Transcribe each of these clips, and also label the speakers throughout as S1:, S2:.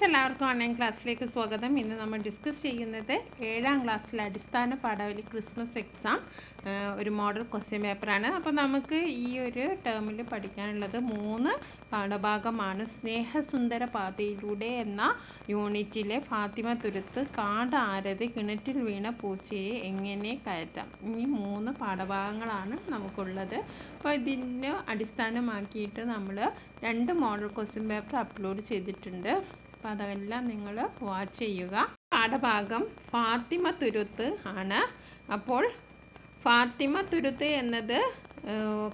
S1: എല്ലാവർക്കും ഓൺലൈൻ ക്ലാസ്സിലേക്ക് സ്വാഗതം. ഇന്ന് നമ്മൾ ഡിസ്കസ് ചെയ്യുന്നത് 7ാം ക്ലാസ്സിലെ അടിസ്ഥാന പാഠാവലി ക്രിസ്മസ് എക്സാം ഒരു മോഡൽ ക്വസ്റ്റ്യൻ പേപ്പറാണ്. അപ്പോൾ നമുക്ക് ഈ ഒരു ടേമിൽ പഠിക്കാനുള്ളത് 3 പാഠഭാഗമാണ്. സ്നേഹസുന്ദര പാതയിലൂടെ എന്ന യൂണിറ്റിലെ ഫാത്തിമ തുരുത്ത്, കാട് ആരതി, കിണറ്റിൽ വീണ പൂച്ചയെ എങ്ങനെ കയറ്റാം, ഈ 3 പാഠഭാഗങ്ങളാണ് നമുക്കുള്ളത്. അപ്പോൾ ഇതിന് അടിസ്ഥാനമാക്കിയിട്ട് നമ്മൾ 2 മോഡൽ ക്വസ്റ്റ്യൻ പേപ്പർ അപ്ലോഡ് ചെയ്തിട്ടുണ്ട്. അപ്പോൾ അതെല്ലാം നിങ്ങൾ വാച്ച് ചെയ്യുക. പാഠഭാഗം ഫാത്തിമ തുരുത്ത് ആണ്. അപ്പോൾ ഫാത്തിമ തുരുത്ത് എന്നത്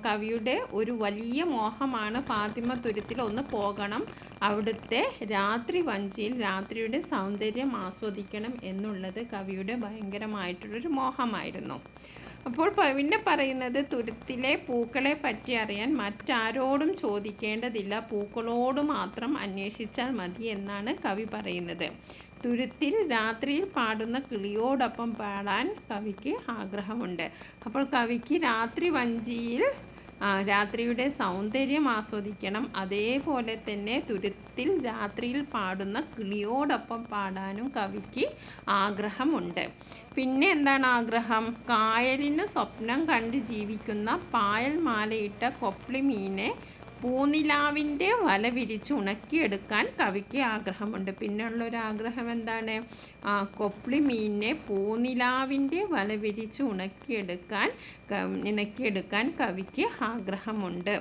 S1: കവിയുടെ ഒരു വലിയ മോഹമാണ്. ഫാത്തിമ തുരുത്തിൽ ഒന്ന് പോകണം, അവിടുത്തെ രാത്രി വഞ്ചിയിൽ രാത്രിയുടെ സൗന്ദര്യം ആസ്വദിക്കണം എന്നുള്ളത് കവിയുടെ ഭയങ്കരമായിട്ടുള്ളൊരു മോഹമായിരുന്നു. അപ്പോൾ പിന്നെ പറയുന്നത്, തുരുത്തിലെ പൂക്കളെ പറ്റി അറിയാൻ മറ്റാരോടും ചോദിക്കേണ്ടതില്ല, പൂക്കളോട് മാത്രം അന്വേഷിച്ചാൽ മതി എന്നാണ് കവി പറയുന്നത്. തുരുത്തിൽ രാത്രിയിൽ പാടുന്ന കിളിയോടൊപ്പം പാടാൻ കവിക്ക് ആഗ്രഹമുണ്ട്. അപ്പോൾ കവിക്ക് രാത്രി വഞ്ചിയിൽ രാത്രിയുടെ സൗന്ദര്യം ആസ്വദിക്കണം, അതേപോലെ തന്നെ തുരുത്തിൽ രാത്രിയിൽ പാടുന്ന കിളിയോടൊപ്പം പാടാനും കവിക്ക് ആഗ്രഹമുണ്ട്. പിന്നെ എന്താണ് ആഗ്രഹം? കായലിന് സ്വപ്നം കണ്ട് ജീവിക്കുന്ന പായൽ മാലയിട്ട കൊപ്ലി മീനെ പൂനിലാവിൻ്റെ വല വിരിച്ച് ഉണക്കിയെടുക്കാൻ കവിക്ക് ആഗ്രഹമുണ്ട്. പിന്നെയുള്ളൊരു ആഗ്രഹം എന്താണ്? കൊപ്ലി മീനിനെ പൂനിലാവിൻ്റെ വല വിരിച്ച് ഉണക്കിയെടുക്കാൻ കവിക്ക് ആഗ്രഹമുണ്ട്.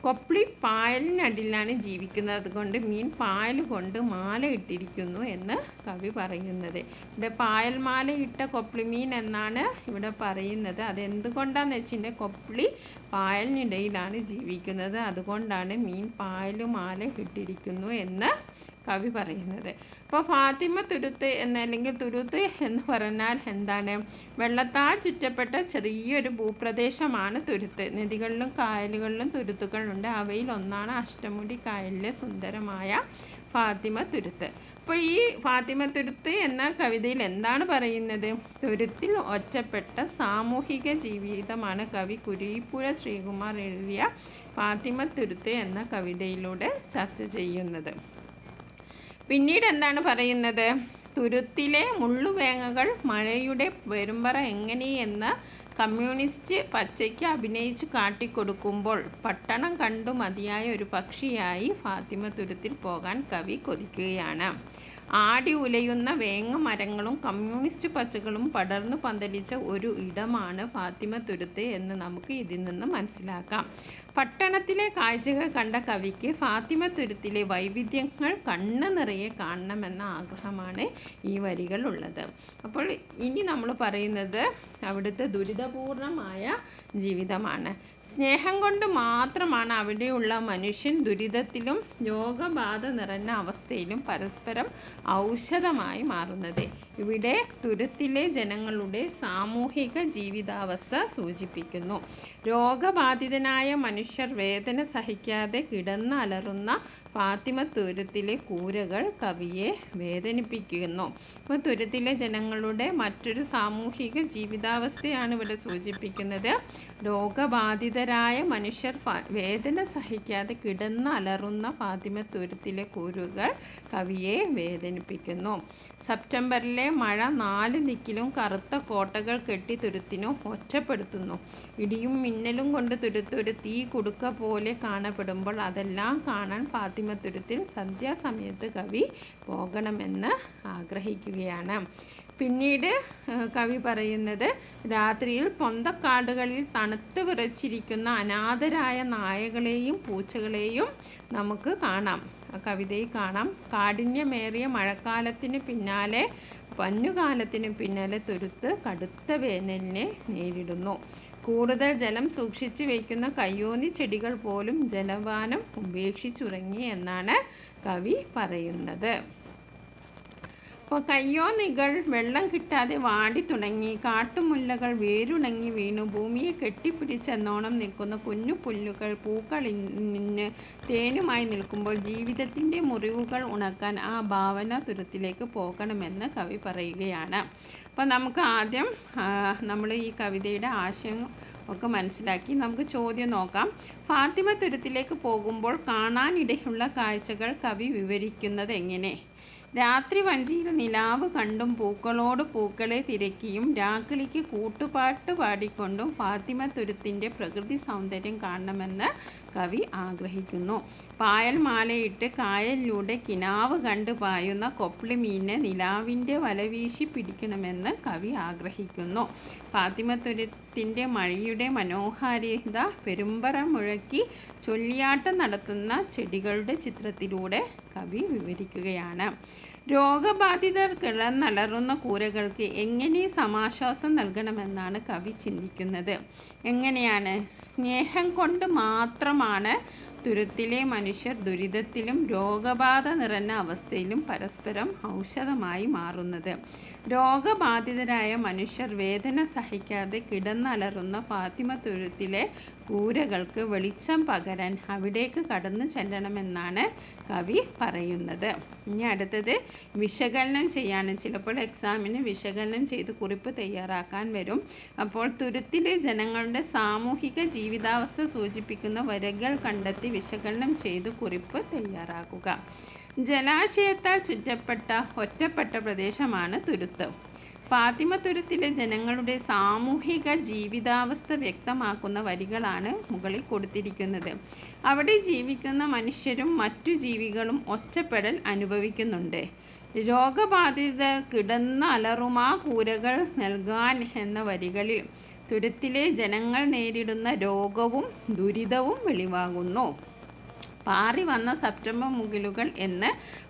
S1: കൊപ്ലി പായലിനടിയിലാണ് ജീവിക്കുന്നത്, അതുകൊണ്ട് മീൻ പായൽ കൊണ്ട് മാല ഇട്ടിരിക്കുന്നു എന്ന് കവി പറയുന്നത്. ഇവിടെ പായൽ മാല ഇട്ട കൊപ്ലി മീൻ എന്നാണ് ഇവിടെ പറയുന്നത്. അതെന്തുകൊണ്ടാണെന്ന് വെച്ചിട്ടുണ്ടെങ്കിൽ കൊപ്ലി പായലിനിടയിലാണ് ജീവിക്കുന്നത്, അതുകൊണ്ടാണ് മീൻ പായലുമാല ഇട്ടിരിക്കുന്നു എന്ന് കവി പറയുന്നത്. അപ്പോൾ ഫാത്തിമ തുരുത്ത് അല്ലെങ്കിൽ തുരുത്ത് എന്ന് പറഞ്ഞാൽ എന്താണ്? വെള്ളത്താൽ ചുറ്റപ്പെട്ട ചെറിയൊരു ഭൂപ്രദേശമാണ് തുരുത്ത്. നദികളിലും കായലുകളിലും തുരുത്തുകളുണ്ട്. അവയിൽ ഒന്നാണ് അഷ്ടമുടി കായലിലെ സുന്ദരമായ ഫാത്തിമ തുരുത്ത്. അപ്പോൾ ഈ ഫാത്തിമ തുരുത്ത് എന്ന കവിതയിൽ എന്താണ് പറയുന്നത്? തുരുത്തിൽ ഒറ്റപ്പെട്ട സാമൂഹിക ജീവിതമാണ് കവി കുരീപ്പുഴ ശ്രീകുമാർ എഴുതിയ ഫാത്തിമ തുരുത്ത് എന്ന കവിതയിലൂടെ ചർച്ച ചെയ്യുന്നത്. പിന്നീട് എന്താണ് പറയുന്നത്? തുരുത്തിലെ മുള്ളുവേങ്ങകൾ മഴയുടെ വരുമ്പറ എങ്ങനെയെന്ന് കമ്മ്യൂണിസ്റ്റ് പച്ചയ്ക്ക് അഭിനയിച്ച് കാട്ടിക്കൊടുക്കുമ്പോൾ പട്ടണം കണ്ടു മതിയായ ഒരു പക്ഷിയായി ഫാത്തിമ തുരുത്തിൽ പോകാൻ കവി കൊതിക്കുകയാണ്. ആടി ഉലയുന്ന വേങ്ങ മരങ്ങളും കമ്മ്യൂണിസ്റ്റ് പച്ചകളും പടർന്നു പന്തലിച്ച ഒരു ഇടമാണ് ഫാത്തിമ തുരുത്ത് എന്ന് നമുക്ക് ഇതിൽ നിന്ന് മനസ്സിലാക്കാം. പട്ടണത്തിലെ കാഴ്ചകൾ കണ്ട കവിക്ക് ഫാത്തിമ തുരുത്തിലെ വൈവിധ്യങ്ങൾ കണ്ണ് നിറയെ കാണണമെന്ന ആഗ്രഹമാണ് ഈ വരികൾ ഉള്ളത്. അപ്പോൾ ഇനി നമ്മൾ പറയുന്നത് അവിടുത്തെ ദുരിതപൂർണമായ ജീവിതമാണ്. സ്നേഹം കൊണ്ട് മാത്രമാണ് അവിടെയുള്ള മനുഷ്യൻ ദുരിതത്തിലും രോഗബാധ നിറഞ്ഞ അവസ്ഥയിലും പരസ്പരം ഔഷധമായി മാറുന്നത്. ഇവിടെ തുരുത്തിലെ ജനങ്ങളുടെ സാമൂഹിക ജീവിതാവസ്ഥ സൂചിപ്പിക്കുന്നു. രോഗബാധിതനായ മനുഷ്യർ വേദന സഹിക്കാതെ കിടന്നലറുന്ന ഫാത്തിമ തുരുത്തിലെ കൂരകൾ കവിയെ വേദനിപ്പിക്കുന്നു. അപ്പോൾ തുരുത്തിലെ ജനങ്ങളുടെ മറ്റൊരു സാമൂഹിക ജീവിതാവസ്ഥയാണ് ഇവിടെ സൂചിപ്പിക്കുന്നത്. രോഗബാധിതരായ മനുഷ്യർ വേദന സഹിക്കാതെ കിടന്നലറുന്ന ഫാത്തിമ തുരുത്തിലെ കൂരുകൾ കവിയെ വേദനിപ്പിക്കുന്നു. സെപ്റ്റംബറിലെ മഴ 4 ദിക്കിലും കറുത്ത കോട്ടകൾ കെട്ടി തുരുത്തിനു ഒറ്റപ്പെടുത്തുന്നു. ഇടിയും മിന്നലും കൊണ്ട് തുരുത്തൊരു തീ കുടുക്ക പോലെ കാണപ്പെടുമ്പോൾ അതെല്ലാം കാണാൻ ഫാത്തിമ തുരുത്തിൽ സന്ധ്യാസമയത്ത് കവി പോകണമെന്ന് ആഗ്രഹിക്കുകയാണ്. പിന്നീട് കവി പറയുന്നത്, രാത്രിയിൽ പൊന്തക്കാടുകളിൽ തണുത്ത് വിറച്ചിരിക്കുന്ന അനാഥരായ നായകളെയും പൂച്ചകളെയും നമുക്ക് കാണാം, കവിതയിൽ കാണാം. കാഠിന്യമേറിയ മഴക്കാലത്തിന് പിന്നാലെ മഞ്ഞുകാലത്തിന് പിന്നാലെ തുരുത്ത് കടുത്ത വേനലിനെ നേരിടുന്നു. കൂടുതൽ ജലം സൂക്ഷിച്ചു വയ്ക്കുന്ന കയ്യോന്നി ചെടികൾ പോലും ജലപാനം ഉപേക്ഷിച്ചുറങ്ങി എന്നാണ് കവി പറയുന്നത്. ഇപ്പോൾ കയ്യോന്നികൾ വെള്ളം കിട്ടാതെ വാടി തുടങ്ങി, കാട്ടുമുല്ലകൾ വേരുണങ്ങി വീണു, ഭൂമിയെ കെട്ടിപ്പിടിച്ചെന്നോണം നിൽക്കുന്ന കുഞ്ഞു പുല്ലുകൾ പൂക്കളിന് തേനുമായി നിൽക്കുമ്പോൾ ജീവിതത്തിൻ്റെ മുറിവുകൾ ഉണക്കാൻ ആ ഭാവന തുരുത്തിലേക്ക് പോകണമെന്ന് കവി പറയുകയാണ്. അപ്പോൾ നമുക്ക് ആദ്യം നമ്മൾ ഈ കവിതയുടെ ആശയം ഒക്കെ മനസ്സിലാക്കി നമുക്ക് ചോദ്യം നോക്കാം. ഫാത്തിമ തുരുത്തിലേക്ക് പോകുമ്പോൾ കാണാനിടയുള്ള കാഴ്ചകൾ കവി വിവരിക്കുന്നത് എങ്ങനെ? രാത്രി വഞ്ചിയിൽ നിലാവ് കണ്ടും പൂക്കളോട് പൂക്കളെ തിരക്കിയും രാക്കിളിക്ക് കൂട്ടുപാട്ട് പാടിക്കൊണ്ടും ഫാത്തിമ തുരുത്തിൻ്റെ പ്രകൃതി സൗന്ദര്യം കാണണമെന്ന് കവി ആഗ്രഹിക്കുന്നു. പായൽ മാലയിട്ട് കായലിലൂടെ കിനാവ് കണ്ട് പായുന്ന കൊപ്ലിമീനെ നിലാവിൻ്റെ വലവീശി പിടിക്കണമെന്ന് കവി ആഗ്രഹിക്കുന്നു. ഫാത്തിമ തുരുത്തിൻ്റെ മഴയുടെ മനോഹാരിത പെരുമ്പറ മുഴക്കി ചൊല്ലിയാട്ടം നടത്തുന്ന ചെടികളുടെ ചിത്രത്തിലൂടെ കവി വിവരിക്കുകയാണ്. രോഗബാധിതർ കിളർന്നലറുന്ന കൂരകൾക്ക് എങ്ങനെ സമാശ്വാസം നൽകണമെന്നാണ് കവി ചിന്തിക്കുന്നത്. എങ്ങനെയാണ്? സ്നേഹം കൊണ്ട് മാത്രമാണ് തുരുത്തിലെ മനുഷ്യർ ദുരിതത്തിലും രോഗബാധ നിറഞ്ഞ അവസ്ഥയിലും പരസ്പരം ഔഷധമായി മാറുന്നത്. രോഗബാധിതരായ മനുഷ്യർ വേദന സഹിക്കാതെ കിടന്നലറുന്ന ഫാത്തിമ തുരുത്തിലെ കൂരകൾക്ക് വെളിച്ചം പകരാൻ അവിടേക്ക് കടന്നു ചെല്ലണമെന്നാണ് കവി പറയുന്നത്. ഇനി അടുത്തത് വിശകലനം ചെയ്യാണ്. ചിലപ്പോൾ എക്സാമിന് വിശകലനം ചെയ്ത് കുറിപ്പ് തയ്യാറാക്കാൻ വരും. അപ്പോൾ തുരുത്തിലെ ജനങ്ങളുടെ സാമൂഹിക ജീവിതാവസ്ഥ സൂചിപ്പിക്കുന്ന വരികൾ കണ്ടെത്തി വിശകലനം ചെയ്ത് കുറിപ്പ് തയ്യാറാക്കുക. ജലാശയത്താൽ ചുറ്റപ്പെട്ട ഒറ്റപ്പെട്ട പ്രദേശമാണ് തുരുത്ത്. ഫാത്തിമ തുരുത്തിലെ ജനങ്ങളുടെ സാമൂഹിക ജീവിതാവസ്ഥ വ്യക്തമാക്കുന്ന വരികളാണ് മുകളിൽ കൊടുത്തിരിക്കുന്നത്. അവിടെ ജീവിക്കുന്ന മനുഷ്യരും മറ്റു ജീവികളും ഒറ്റപ്പെടൽ അനുഭവിക്കുന്നുണ്ട്. രോഗബാധിത കിടന്ന അലറുമാ കൂരകൾ നൽകാൻ എന്ന വരികളിൽ തുരുത്തിലെ ജനങ്ങൾ നേരിടുന്ന രോഗവും ദുരിതവും വെളിവാകുന്നു. പാറി വന്ന സെപ്റ്റംബർ മുകിലുകൾ എന്ന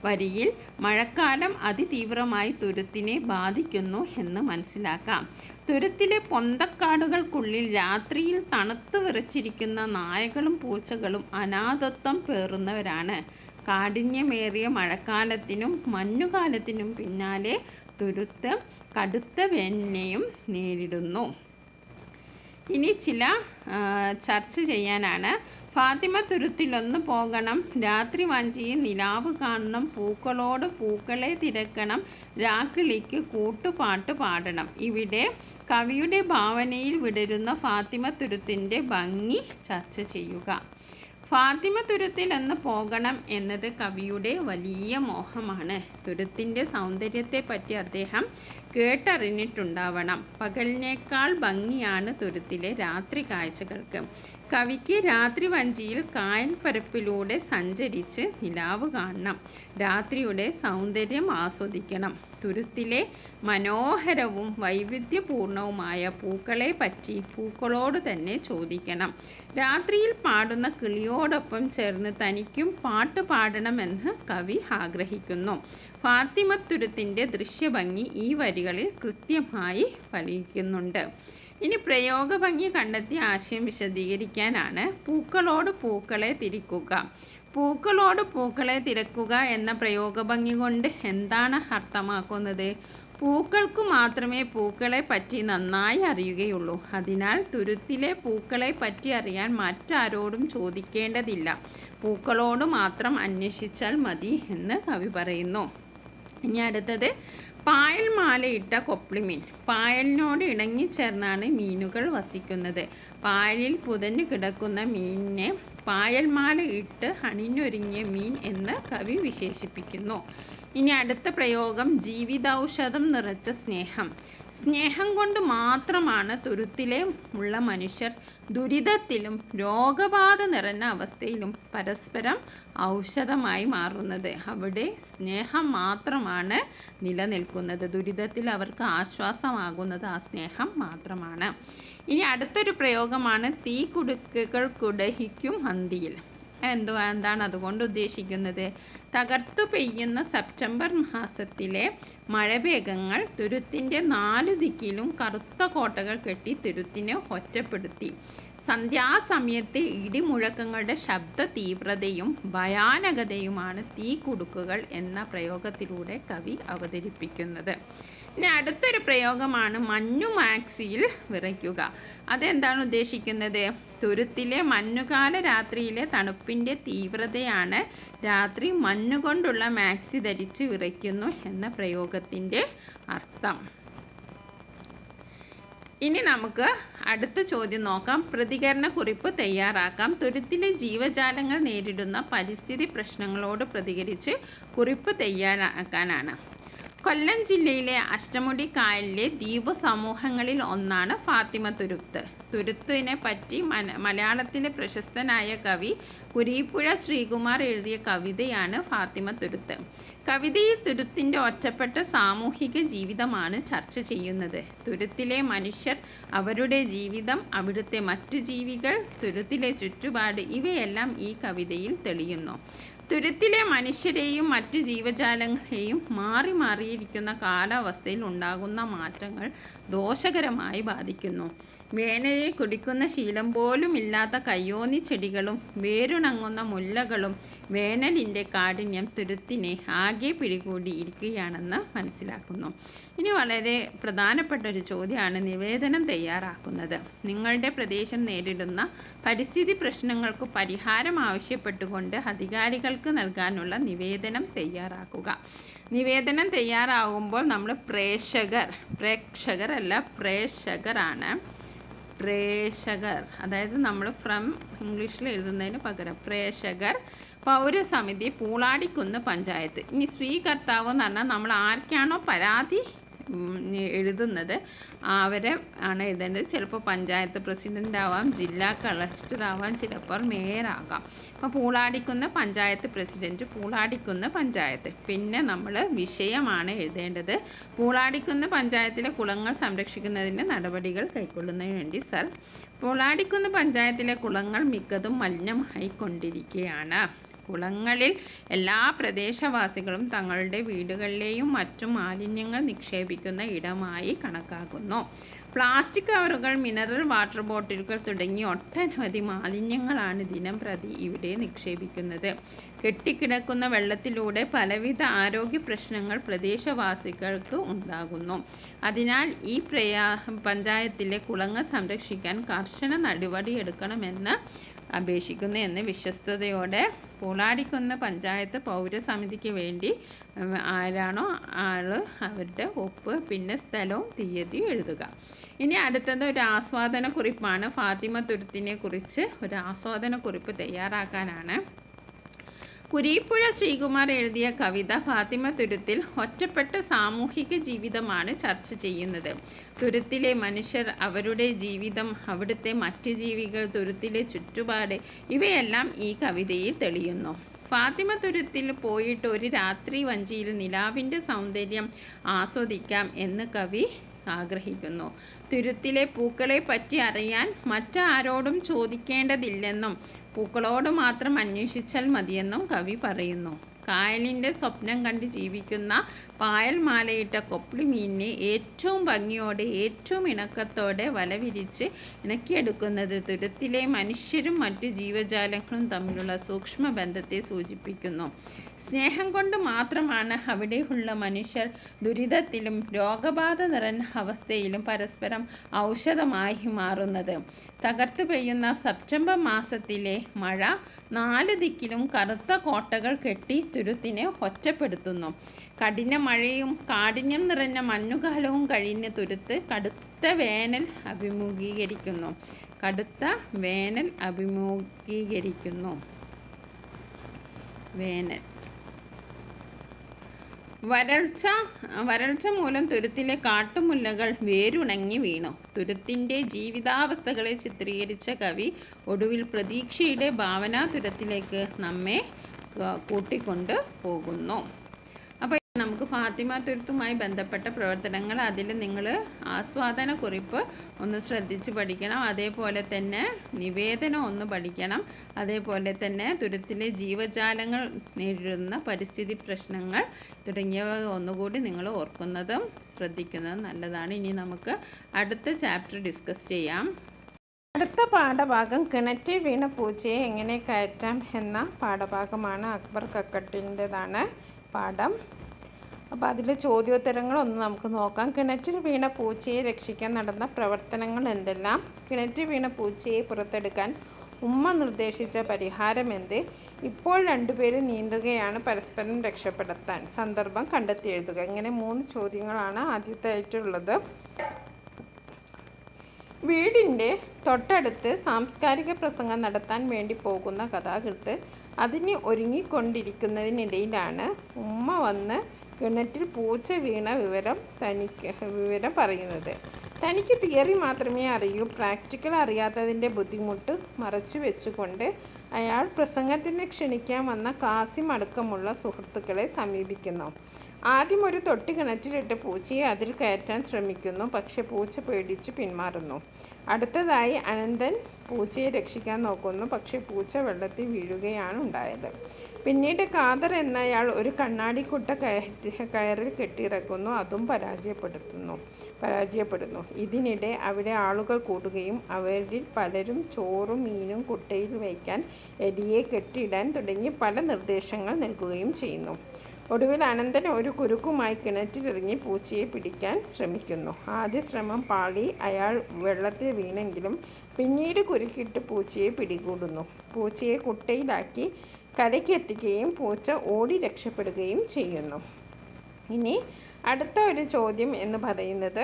S1: വരിയിൽ മഴക്കാലം അതിതീവ്രമായി തുരുത്തിനെ ബാധിക്കുന്നു എന്ന് മനസ്സിലാക്കാം. തുരുത്തിലെ പൊന്തക്കാടുകൾക്കുള്ളിൽ രാത്രിയിൽ തണുത്തു വിറച്ചിരിക്കുന്ന നായകളും പൂച്ചകളും അനാഥത്വം പേറുന്നവരാണ്. കാഠിന്യമേറിയ മഴക്കാലത്തിനും മഞ്ഞുകാലത്തിനും പിന്നാലെ തുരുത്ത് കടുത്ത വേനലിനെയും നേരിടുന്നു. ഇനി ചില ചർച്ച ചെയ്യാനാണ്. ഫാത്തിമ തുരുത്തിലൊന്ന് പോകണം, രാത്രി വഞ്ചിയിൽ നിലാവ് കാണണം, പൂക്കളോട് പൂക്കളെ തിരക്കണം, രാക്കിളിക്ക് കൂട്ടുപാട്ട് പാടണം. ഇവിടെ കവിയുടെ ഭാവനയിൽ വിടരുന്ന ഫാത്തിമ തുരുത്തിൻ്റെ ഭംഗി ചർച്ച ചെയ്യുക. ഫാത്തിമ തുരുത്തിലൊന്ന് പോകണം എന്നത് കവിയുടെ വലിയ മോഹമാണ്. തുരുത്തിൻ്റെ സൗന്ദര്യത്തെപ്പറ്റി അദ്ദേഹം കേട്ടറിഞ്ഞിട്ടുണ്ടാവണം. പകലിനേക്കാൾ ഭംഗിയാണ് തുരുത്തിലെ രാത്രി കാഴ്ചകൾക്ക്. കവിക്ക് രാത്രി വഞ്ചിയിൽ കായൽ പരപ്പിലൂടെ സഞ്ചരിച്ച് നിലാവ് കാണണം, രാത്രിയുടെ സൗന്ദര്യം ആസ്വദിക്കണം. തുരുത്തിലെ മനോഹരവും വൈവിധ്യപൂർണവുമായ പൂക്കളെ പറ്റി പൂക്കളോട് തന്നെ ചോദിക്കണം. രാത്രിയിൽ പാടുന്ന കിളിയോടൊപ്പം ചേർന്ന് തനിക്കും പാട്ട് പാടണമെന്ന് കവി ആഗ്രഹിക്കുന്നു. ഫാത്തിമ തുരുത്തിൻ്റെ ദൃശ്യഭംഗി ഈ വരികളിൽ കൃത്യമായി ഫലിക്കുന്നുണ്ട്. ഇനി പ്രയോഗഭംഗി കണ്ടെത്തി ആശയം വിശദീകരിക്കാനാണ്. പൂക്കളോട് പൂക്കളെ തിരക്കുക. പൂക്കളോട് പൂക്കളെ തിരക്കുക എന്ന പ്രയോഗഭംഗി കൊണ്ട് എന്താണ് അർത്ഥമാക്കുന്നത്? പൂക്കൾക്ക് മാത്രമേ പൂക്കളെ പറ്റി നന്നായി അറിയുകയുള്ളൂ. അതിനാൽ തുരുത്തിലെ പൂക്കളെ പറ്റി അറിയാൻ മറ്റാരോടും ചോദിക്കേണ്ടതില്ല, പൂക്കളോട് മാത്രം അന്വേഷിച്ചാൽ മതി എന്ന് കവി പറയുന്നു. ഇനി അടുത്തത് പായൽ മാലയിട്ട കൊപ്ലിമീൻ. പായലിനോട് ഇണങ്ങിച്ചേർന്നാണ് മീനുകൾ വസിക്കുന്നത്. പായലിൽ പുതഞ്ഞു കിടക്കുന്ന മീനിനെ പായൽമാല ഇട്ട് അണിഞ്ഞൊരുങ്ങിയ മീൻ എന്ന് കവി വിശേഷിപ്പിക്കുന്നു. ഇനി അടുത്ത പ്രയോഗം ജീവിതൗഷധം നിറച്ച സ്നേഹം. സ്നേഹം കൊണ്ട് മാത്രമാണ് തുരുത്തിലെ ഉള്ള മനുഷ്യർ ദുരിതത്തിലും രോഗബാധ നിറഞ്ഞ അവസ്ഥയിലും പരസ്പരം ഔഷധമായി മാറുന്നത്. അവിടെ സ്നേഹം മാത്രമാണ് നിലനിൽക്കുന്നത്. ദുരിതത്തിൽ അവർക്ക് ആശ്വാസമാകുന്നത് ആ സ്നേഹം മാത്രമാണ്. ഇനി അടുത്തൊരു പ്രയോഗമാണ് തീ കുടുക്കുകൾ കുടഹിക്കും അന്തിയിൽ. എന്താണ് അതുകൊണ്ട് ഉദ്ദേശിക്കുന്നത്? തകർത്തു പെയ്യുന്ന സെപ്റ്റംബർ മാസത്തിലെ മഴവേഗങ്ങൾ തുരുത്തിൻ്റെ 4 ദിക്കിലും കറുത്ത കോട്ടകൾ കെട്ടി തുരുത്തിനെ ഒറ്റപ്പെടുത്തി. സന്ധ്യാസമയത്തെ ഇടിമുഴക്കങ്ങളുടെ ശബ്ദ തീവ്രതയും ഭയാനകതയുമാണ് തീക്കുടുക്കുകൾ എന്ന പ്രയോഗത്തിലൂടെ കവി അവതരിപ്പിക്കുന്നത്. ഇനി അടുത്തൊരു പ്രയോഗമാണ് മഞ്ഞു മാക്സിയിൽ വിറയ്ക്കുക. അതെന്താണ് ഉദ്ദേശിക്കുന്നത്? തുരുത്തിലെ മഞ്ഞുകാല രാത്രിയിലെ തണുപ്പിൻ്റെ തീവ്രതയാണ് രാത്രി മഞ്ഞുകൊണ്ടുള്ള മാക്സി ധരിച്ച് വിറയ്ക്കുന്നു എന്ന പ്രയോഗത്തിൻ്റെ അർത്ഥം. ഇനി നമുക്ക് അടുത്ത ചോദ്യം നോക്കാം. പ്രതികരണക്കുറിപ്പ് തയ്യാറാക്കാം. തുരുത്തിലെ ജീവജാലങ്ങൾ നേരിടുന്ന പരിസ്ഥിതി പ്രശ്നങ്ങളോട് പ്രതികരിച്ച് കുറിപ്പ് തയ്യാറാക്കാനാണ്. കൊല്ലം ജില്ലയിലെ അഷ്ടമുടി കായലിലെ ദ്വീപ് സമൂഹങ്ങളിൽ ഒന്നാണ് ഫാത്തിമ തുരുത്ത്. തുരുത്തിനെ പറ്റി മലയാളത്തിലെ പ്രശസ്തനായ കവി കുരീപ്പുഴ ശ്രീകുമാർ എഴുതിയ കവിതയാണ് ഫാത്തിമ തുരുത്ത്. കവിതയിൽ തുരുത്തിൻ്റെ ഒറ്റപ്പെട്ട സാമൂഹിക ജീവിതമാണ് ചർച്ച ചെയ്യുന്നത്. തുരുത്തിലെ മനുഷ്യർ, അവരുടെ ജീവിതം, അവിടുത്തെ മറ്റു ജീവികൾ, തുരുത്തിലെ ചുറ്റുപാട് ഇവയെല്ലാം ഈ കവിതയിൽ തെളിയുന്നു. തുരുത്തിലെ മനുഷ്യരെയും മറ്റു ജീവജാലങ്ങളെയും മാറി മാറിയിരിക്കുന്ന കാലാവസ്ഥയിൽ ഉണ്ടാകുന്ന മാറ്റങ്ങൾ ദോഷകരമായി ബാധിക്കുന്നു. വേനലിൽ കുടിക്കുന്ന ശീലം പോലും ഇല്ലാത്ത കയ്യോന്നി ചെടികളും വേരുണങ്ങുന്ന മുല്ലകളും വേനലിൻ്റെ കാഠിന്യം തുരുത്തിനെ ആകെ പിടികൂടിയിരിക്കുകയാണെന്ന് മനസ്സിലാക്കുന്നു. ഇനി വളരെ പ്രധാനപ്പെട്ട ഒരു ചോദ്യമാണ് നിവേദനം തയ്യാറാക്കുന്നത്. നിങ്ങളുടെ പ്രദേശം നേരിടുന്ന പരിസ്ഥിതി പ്രശ്നങ്ങൾക്ക് പരിഹാരം ആവശ്യപ്പെട്ടുകൊണ്ട് അധികാരികൾക്ക് നൽകാനുള്ള നിവേദനം തയ്യാറാക്കുക. നിവേദനം തയ്യാറാകുമ്പോൾ നമ്മൾ പ്രേക്ഷകരാണ്. പ്രേക്ഷകർ, അതായത് നമ്മൾ ഫ്രം ഇംഗ്ലീഷിൽ എഴുതുന്നതിന് പകരം പ്രേക്ഷകർ, പൗരസമിതി, പൂളാടിക്കുന്ന് പഞ്ചായത്ത്. ഇനി സ്വീകർത്താവ് എന്ന് പറഞ്ഞാൽ നമ്മൾ ആർക്കാണോ പരാതി എഴുതുന്നത് അവരെ ആണ് എഴുതേണ്ടത്. ചിലപ്പോൾ പഞ്ചായത്ത് പ്രസിഡൻ്റ് ആവാം, ജില്ലാ കളക്ടർ ആവാം, ചിലപ്പോൾ മേയറാകാം. അപ്പോൾ പൂളാടിക്കുന്ന് പഞ്ചായത്ത് പ്രസിഡൻറ്റ്, പൂളാടിക്കുന്ന് പഞ്ചായത്ത്. പിന്നെ നമ്മൾ വിഷയമാണ് എഴുതേണ്ടത്. പൂളാടിക്കുന്ന് പഞ്ചായത്തിലെ കുളങ്ങൾ സംരക്ഷിക്കുന്നതിന് നടപടികൾ കൈക്കൊള്ളുന്നതിന് വേണ്ടി സർ. പൂളാടിക്കുന്ന് പഞ്ചായത്തിലെ കുളങ്ങൾ മിക്കതും മലിനമായി കൊണ്ടിരിക്കുകയാണ്. കുളങ്ങളിൽ എല്ലാ പ്രദേശവാസികളും തങ്ങളുടെ വീടുകളിലെയും മറ്റും മാലിന്യങ്ങൾ നിക്ഷേപിക്കുന്ന ഇടമായി കണക്കാക്കുന്നു. പ്ലാസ്റ്റിക് കവറുകൾ, മിനറൽ വാട്ടർ ബോട്ടിലുകൾ തുടങ്ങി ഒട്ടനവധി മാലിന്യങ്ങളാണ് ദിനം പ്രതി ഇവിടെ നിക്ഷേപിക്കുന്നത്. കെട്ടിക്കിടക്കുന്ന വെള്ളത്തിലൂടെ പലവിധ ആരോഗ്യ പ്രശ്നങ്ങൾ പ്രദേശവാസികൾക്ക് ഉണ്ടാകുന്നു. അതിനാൽ ഈ പഞ്ചായത്തിലെ കുളങ്ങൾ സംരക്ഷിക്കാൻ കർശന നടപടിയെടുക്കണമെന്ന് അപേക്ഷിക്കുന്നു എന്ന് വിശ്വസ്തയോടെ പൂളാടിക്കുന്ന് പഞ്ചായത്ത് പൗരസമിതിക്ക് വേണ്ടി ആരാണോ അവരുടെ ഒപ്പ്, പിന്നെ സ്ഥലവും തീയതിയും എഴുതുക. ഇനി അടുത്തത് ഒരു ആസ്വാദനക്കുറിപ്പാണ്. ഫാത്തിമ തുരുത്തിനെ കുറിച്ച് ഒരു ആസ്വാദനക്കുറിപ്പ് തയ്യാറാക്കാനാണ്. കുരീപ്പുഴ ശ്രീകുമാർ എഴുതിയ കവിത ഫാത്തിമ തുരുത്തിൽ ഒറ്റപ്പെട്ട സാമൂഹിക ജീവിതമാണ് ചർച്ച ചെയ്യുന്നത്. തുരുത്തിലെ മനുഷ്യർ, അവരുടെ ജീവിതം, അവിടുത്തെ മറ്റ് ജീവികൾ, തുരുത്തിലെ ചുറ്റുപാട് ഇവയെല്ലാം ഈ കവിതയിൽ തെളിയുന്നു. ഫാത്തിമ തുരുത്തിൽ പോയിട്ട് ഒരു രാത്രി വഞ്ചിയിൽ നിലാവിൻ്റെ സൗന്ദര്യം ആസ്വദിക്കാം എന്ന് കവി ആഗ്രഹിക്കുന്നു. തുരുത്തിലെ പൂക്കളെ പറ്റി അറിയാൻ മറ്റാരോടും ചോദിക്കേണ്ടതില്ലെന്നും പൂക്കളോട് മാത്രം അന്വേഷിച്ചാൽ മതിയെന്നും കവി പറയുന്നു. കായലിൻ്റെ സ്വപ്നം കണ്ട് ജീവിക്കുന്ന പായൽ മാലയിട്ട കൊപ്ലി മീനിനെ ഏറ്റവും ഭംഗിയോടെ, ഏറ്റവും ഇണക്കത്തോടെ വല വിരിച്ച് ഇണക്കിയെടുക്കുന്നത് തുരുത്തിലെ മനുഷ്യരും മറ്റു ജീവജാലങ്ങളും തമ്മിലുള്ള സൂക്ഷ്മ ബന്ധത്തെ സൂചിപ്പിക്കുന്നു. സ്നേഹം കൊണ്ട് മാത്രമാണ് അവിടെയുള്ള മനുഷ്യർ ദുരിതത്തിലും രോഗബാധ നിറഞ്ഞ അവസ്ഥയിലും പരസ്പരം ഔഷധമായി മാറുന്നത്. തകർത്തു പെയ്യുന്ന സെപ്റ്റംബർ മാസത്തിലെ മഴ 4 ദിക്കിലും കറുത്ത കോട്ടകൾ കെട്ടി തുരുത്തിനെ ഒറ്റപ്പെടുത്തുന്നു. കഠിന മഴയും കാഠിന്യം നിറഞ്ഞ മഞ്ഞുകാലവും കഴിഞ്ഞ് തുരുത്ത് കടുത്ത വേനൽ അഭിമുഖീകരിക്കുന്നു. വരൾച്ച മൂലം തുരുത്തിലെ കാട്ടുമുല്ലകൾ വേരുണങ്ങി വീണു. തുരുത്തിൻ്റെ ജീവിതാവസ്ഥകളെ ചിത്രീകരിച്ച കവി ഒടുവിൽ പ്രതീക്ഷയുടെ ഭാവനാ തുരുത്തിലേക്ക് നമ്മെ കൂട്ടിക്കൊണ്ട് പോകുന്നു. അപ്പോൾ നമുക്ക് ഫാത്തിമ തുരുത്തുമായി ബന്ധപ്പെട്ട പ്രവർത്തനങ്ങൾ, അതിൽ നിങ്ങൾ ആസ്വാദനക്കുറിപ്പ് ഒന്ന് ശ്രദ്ധിച്ച് പഠിക്കണം. അതേപോലെ തന്നെ നിവേദനം ഒന്ന് പഠിക്കണം. അതേപോലെ തന്നെ തുരുത്തിലെ ജീവജാലങ്ങൾ നേരിടുന്ന പരിസ്ഥിതി പ്രശ്നങ്ങൾ തുടങ്ങിയവ ഒന്നുകൂടി നിങ്ങൾ ഓർക്കുന്നതും ശ്രദ്ധിക്കുന്നതും നല്ലതാണ്. ഇനി നമുക്ക് അടുത്ത ചാപ്റ്റർ ഡിസ്കസ് ചെയ്യാം. അടുത്ത അടുത്ത പാഠഭാഗം കിണറ്റിൽ വീണ പൂച്ചയെ എങ്ങനെ കയറ്റാം എന്ന പാഠഭാഗമാണ്. അക്ബർ കക്കട്ടിൻ്റെതാണ് പാഠം. അപ്പോൾ അതിലെ ചോദ്യോത്തരങ്ങളൊന്ന് നമുക്ക് നോക്കാം. കിണറ്റിൽ വീണ പൂച്ചയെ രക്ഷിക്കാൻ നടന്ന പ്രവർത്തനങ്ങൾ എന്തെല്ലാം? കിണറ്റിൽ വീണ പൂച്ചയെ പുറത്തെടുക്കാൻ ഉമ്മ നിർദ്ദേശിച്ച പരിഹാരം എന്ത്? ഇപ്പോൾ രണ്ടുപേരും നീന്തുകയാണ് പരസ്പരം രക്ഷപ്പെടുത്താൻ. സന്ദർഭം കണ്ടെത്തി എഴുതുക. ഇങ്ങനെ 3 ചോദ്യങ്ങളാണ് ആദ്യത്തായിട്ടുള്ളത്. വീടിൻ്റെ തൊട്ടടുത്ത് സാംസ്കാരിക പ്രസംഗം നടത്താൻ വേണ്ടി പോകുന്ന കഥാകൃത്ത് അതിന് ഒരുങ്ങിക്കൊണ്ടിരിക്കുന്നതിനിടയിലാണ് ഉമ്മ വന്ന് കിണറ്റിൽ പൂച്ച വീണ വിവരം പറയുന്നത്. തനിക്ക് തിയറി മാത്രമേ അറിയൂ. പ്രാക്ടിക്കൽ അറിയാത്തതിൻ്റെ ബുദ്ധിമുട്ട് മറച്ചു വെച്ചുകൊണ്ട് അയാൾ പ്രസംഗത്തിന് ക്ഷണിക്കാൻ വന്ന കാസിം അടക്കമുള്ള സുഹൃത്തുക്കളെ സമീപിക്കുന്നു. ആദ്യം ഒരു തൊട്ടി കിണറ്റിലിട്ട് പൂച്ചയെ അതിൽ കയറ്റാൻ ശ്രമിക്കുന്നു. പക്ഷെ പൂച്ച പേടിച്ചു പിന്മാറുന്നു. അടുത്തതായി അനന്തൻ പൂച്ചയെ രക്ഷിക്കാൻ നോക്കുന്നു. പക്ഷെ പൂച്ച വെള്ളത്തിൽ വീഴുകയാണ് ഉണ്ടായത്. പിന്നീട് ഖാദർ എന്നയാൾ ഒരു കണ്ണാടിക്കുട്ട കയറിൽ കെട്ടിയിറക്കുന്നു. അതും പരാജയപ്പെടുന്നു. ഇതിനിടെ അവിടെ ആളുകൾ കൂടുകയും അവരിൽ പലരും ചോറും മീനും കുട്ടയിൽ വയ്ക്കാൻ എലിയെ കെട്ടിയിടാൻ തുടങ്ങി പല നിർദ്ദേശങ്ങൾ നൽകുകയും ചെയ്യുന്നു. ഒടുവിൽ അനന്തൻ ഒരു കുരുക്കുമായി കിണറ്റിലിറങ്ങി പൂച്ചയെ പിടിക്കാൻ ശ്രമിക്കുന്നു. ആദ്യ ശ്രമം പാളി. അയാൾ വെള്ളത്തിൽ വീണെങ്കിലും പിന്നീട് കുരുക്കിട്ട് പൂച്ചയെ പിടികൂടുന്നു. പൂച്ചയെ കുട്ടയിലാക്കി കരയ്ക്കെത്തിക്കുകയും പൂച്ച ഓടി രക്ഷപ്പെടുകയും ചെയ്യുന്നു. ഇനി അടുത്ത ഒരു ചോദ്യം എന്ന് പറയുന്നത്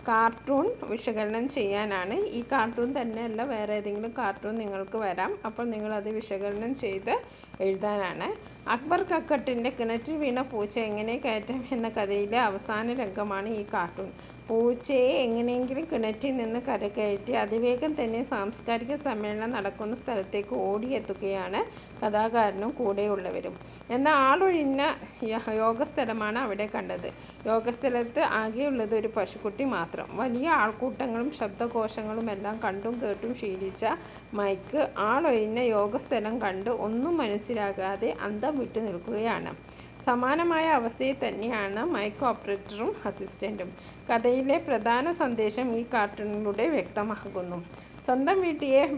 S1: കാർട്ടൂൺ വിശകലനം ചെയ്യാനാണ്. ഈ കാർട്ടൂൺ തന്നെയല്ല, വേറെ ഏതെങ്കിലും കാർട്ടൂൺ നിങ്ങൾക്ക് വരാം. അപ്പോൾ നിങ്ങളത് വിശകലനം ചെയ്ത് എഴുതാനാണ്. അക്ബർ കക്കട്ടിൻ്റെ കിണറ്റിൽ വീണ പൂച്ച എങ്ങനെ കയറ്റാം എന്ന കഥയിലെ അവസാന രംഗമാണ് ഈ കാർട്ടൂൺ. പൂച്ചയെ എങ്ങനെയെങ്കിലും കിണറ്റിൽ നിന്ന് കരകയറ്റി അതിവേഗം തന്നെ സാംസ്കാരിക സമ്മേളനം നടക്കുന്ന സ്ഥലത്തേക്ക് ഓടിയെത്തുകയാണ് കഥാകാരനും കൂടെയുള്ളവരും. എന്നാൽ ആളൊഴിഞ്ഞ യോഗസ്ഥലമാണ് അവിടെ കണ്ടത്. യോഗസ്ഥലത്ത് ആകെയുള്ളത് ഒരു പശുക്കുട്ടി മാത്രം. വലിയ ആൾക്കൂട്ടങ്ങളും ശബ്ദകോശങ്ങളും എല്ലാം കണ്ടും കേട്ടും ശീലിച്ച മൈക്ക് ആളൊഴിഞ്ഞ യോഗസ്ഥലം കണ്ട് ഒന്നും മനസ്സിലാകാതെ അന്തം വിട്ടു നിൽക്കുകയാണ്. സമാനമായ അവസ്ഥയിൽ തന്നെയാണ് മൈക്ക് ഓപ്പറേറ്ററും അസിസ്റ്റൻറ്റും. കഥയിലെ പ്രധാന സന്ദേശം ഈ കാർട്ടൂണിലൂടെ വ്യക്തമാകുന്നു. സ്വന്തം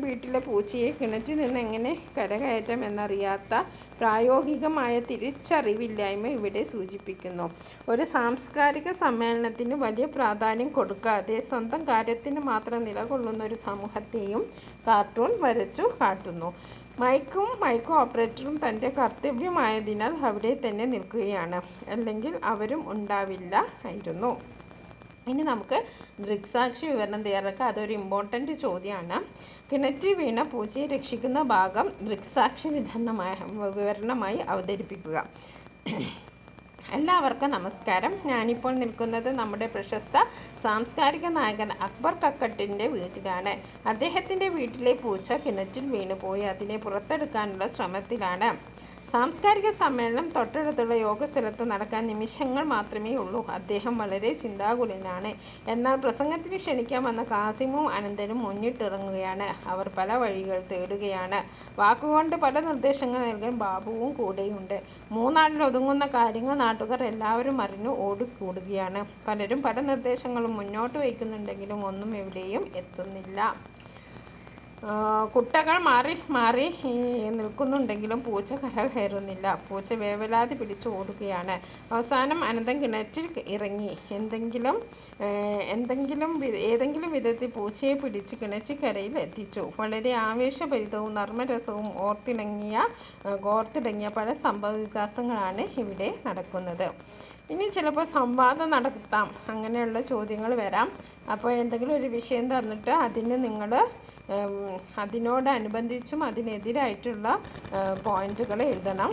S1: വീട്ടിലെ പൂച്ചയെ കിണറ്റിൽ നിന്ന് എങ്ങനെ കരകയറ്റാം എന്നറിയാത്ത പ്രായോഗികമായ തിരിച്ചറിവില്ലായ്മ ഇവിടെ സൂചിപ്പിക്കുന്നു. ഒരു സാംസ്കാരിക സമ്മേളനത്തിന് വലിയ പ്രാധാന്യം കൊടുക്കാതെ സ്വന്തം കാര്യത്തിന് മാത്രം നിലകൊള്ളുന്ന ഒരു സമൂഹത്തെയും കാർട്ടൂൺ വരച്ചു കാട്ടുന്നു. മൈക്ക് ഓപ്പറേറ്ററും തൻ്റെ കർത്തവ്യമായതിനാൽ അവിടെ തന്നെ നിൽക്കുകയാണ്. അല്ലെങ്കിൽ അവരും ഉണ്ടാവില്ല ആയിരുന്നു. ഇനി നമുക്ക് ദൃക്സാക്ഷി വിവരണം തയ്യാറാക്കാം. അതൊരു ഇമ്പോർട്ടൻ്റ് ചോദ്യമാണ്. കിണറ്റിൽ വീണ പൂച്ചയെ രക്ഷിക്കുന്ന ഭാഗം ദൃക്സാക്ഷി വിവരണമായി അവതരിപ്പിക്കുക. എല്ലാവർക്കും നമസ്കാരം. ഞാനിപ്പോൾ നിൽക്കുന്നത് നമ്മുടെ പ്രശസ്ത സാംസ്കാരിക നായകൻ അക്ബർ കക്കട്ടിൻ്റെ വീട്ടിലാണ്. അദ്ദേഹത്തിൻ്റെ വീട്ടിലെ പൂച്ച കിണറ്റിൽ വീണുപോയി. അതിനെ പുറത്തെടുക്കാനുള്ള ശ്രമത്തിലാണ്. സാംസ്കാരിക സമ്മേളനം തൊട്ടടുത്തുള്ള യോഗസ്ഥലത്ത് നടക്കാൻ നിമിഷങ്ങൾ മാത്രമേ ഉള്ളൂ. അദ്ദേഹം വളരെ ചിന്താകുലനാണ്. എന്നാൽ പ്രസംഗത്തിന് ക്ഷണിക്കാൻ വന്ന കാസിമും അനന്തനും മുന്നിട്ടിറങ്ങുകയാണ്. അവർ പല വഴികൾ തേടുകയാണ്. വാക്കുകൊണ്ട് പല നിർദ്ദേശങ്ങൾ നൽകാൻ ബാബുവും കൂടെയുണ്ട്. മൂന്നാളിൽ ഒതുങ്ങുന്ന കാര്യങ്ങൾ നാട്ടുകാർ എല്ലാവരും അറിഞ്ഞു ഓടിക്കൂടുകയാണ്. പലരും പല നിർദ്ദേശങ്ങളും മുന്നോട്ട് വയ്ക്കുന്നുണ്ടെങ്കിലും ഒന്നും എവിടെയും എത്തുന്നില്ല. കുട്ടകൾ മാറി നിൽക്കുന്നുണ്ടെങ്കിലും പൂച്ച കയറുന്നില്ല. പൂച്ച വേവലാതി പിടിച്ച് ഓടുകയാണ്. അവസാനം അനന്തൻ കിണറ്റിൽ ഇറങ്ങി ഏതെങ്കിലും വിധത്തിൽ പൂച്ചയെ പിടിച്ച് കിണറ്റിക്കരയിൽ എത്തിച്ചു. വളരെ ആവേശഭരിതവും നർമ്മരസവും ഓർത്തിണങ്ങിയ പല സംഭവവികാസങ്ങളാണ് ഇവിടെ നടക്കുന്നത്. ഇനി ചിലപ്പോൾ സംവാദം നടത്താം. അങ്ങനെയുള്ള ചോദ്യങ്ങൾ വരാം. അപ്പോൾ എന്തെങ്കിലും ഒരു വിഷയം തന്നിട്ട് അതിന് നിങ്ങൾ അതിനോടനുബന്ധിച്ചും അതിനെതിരായിട്ടുള്ള പോയിന്റുകൾ എഴുതണം.